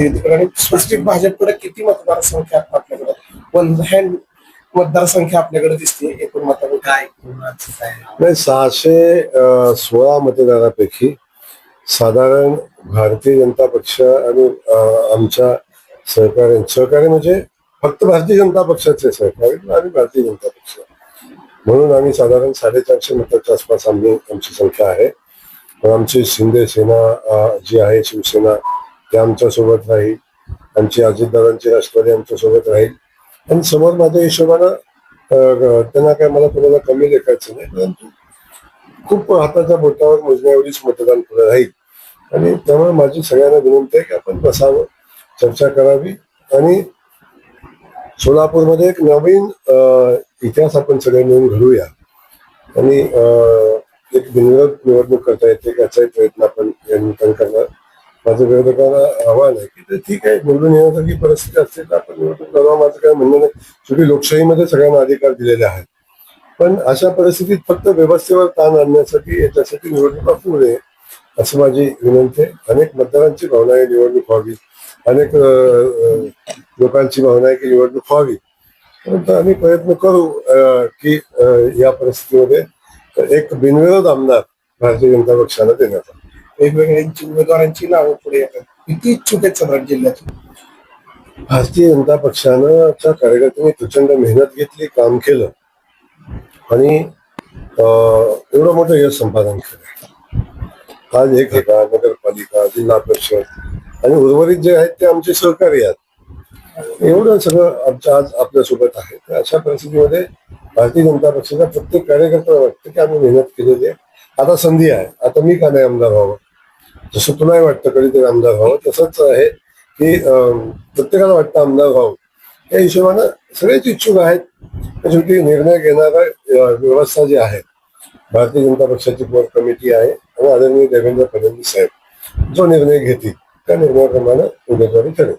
महायुतीकडे आणि स्पेसिफिक भाजपकडे किती मतदारसंख्या आपल्याकडे वन हँड मतदारसंख्या आपल्याकडे दिसते एकूण मतांमध्ये काय नाही 616 मतदारापैकी साधारण भारतीय जनता पक्ष आणि आमच्या सहकारी म्हणजे फक्त भारतीय जनता पक्षाचे सहकारी आणि भारतीय जनता पक्ष म्हणून आम्ही साधारण 450 मताच्या आसपास आमची संख्या आहे. आमची शिंदे सेना जी आहे शिवसेना त्या आमच्या सोबत राहील. आमची अजितदादांची राष्ट्रवादी आमच्या सोबत राहील आणि समोर माझ्या हिशोबानं त्यांना काय मला कोणाला कमी लेखायचं नाही, परंतु खूप हाताच्या बोटावर मोजण्या एवढीच मतदान पुढे राहील. आणि त्यामुळे माझी सगळ्यांना विनंती आहे की आपण बसावं, चर्चा करावी आणि सोलापूरमध्ये एक नवीन इतिहास आपण सगळे मिळून घडूया आणि एक बिनविरोध निवडणूक करता येते याचाही प्रयत्न आपण या निमित्ताने करणार. माझं विरोधकांना आव्हान आहे की ते ठीक आहे, निवडून येण्यासारखी परिस्थिती असते तर आपण निवडणूक करावं, माझं काय म्हणणं नाही. शेवटी लोकशाहीमध्ये सगळ्यांना अधिकार दिलेले आहेत, पण अशा परिस्थितीत फक्त व्यवस्थेवर ताण आणण्यासाठी याच्यासाठी निवडणूक होऊ नये असं माझी विनंती आहे. अनेक मतदारांची भावना आहे निवडणूक व्हावी, अनेक लोकांची भावना आहे की निवडणूक व्हावी, परंतु आम्ही प्रयत्न करू की या परिस्थितीमध्ये एक बिनविरोध आमदार भारतीय जनता पक्षाला देण्याचा. वेगवेगळ्या उमेदवारांची नावं पुढे येतात. किती इच्छुक आहेत सम्राट जिल्ह्यात? भारतीय जनता पक्षाच्या कार्यकर्त्यांनी प्रचंड मेहनत घेतली, काम केलं आणि एवढं मोठं यश संपादन केलं. आज एक ठिकाण नगरपालिका, जिल्हा परिषद आणि उर्वरित जे आहेत ते आमचे सहकारी आहेत. एवढं सगळं आमच्या आज आपल्यासोबत आहे. तर अशा परिस्थितीमध्ये भारतीय जनता पक्षाचा प्रत्येक कार्यकर्त्याला वाटतं की आम्ही मेहनत केलेली आहे, आता संधी आहे, आता मी का नाही आमदार व्हावं. जसं तुलाही वाटतं कधीतरी आमदार व्हावं, तसंच आहे की प्रत्येकाला वाटतं आमदार व्हावं. या हिशोबानं सगळेच इच्छुक आहेत. शेवटी निर्णय घेणारा व्यवस्था जी आहे भारतीय जनता पक्षाची कोर कमिटी आहे आणि आदरणीय देवेंद्र फडणवीस साहेब जो निर्णय घेतील त्या निर्णयाप्रमाणे उमेदवारी ठरेल.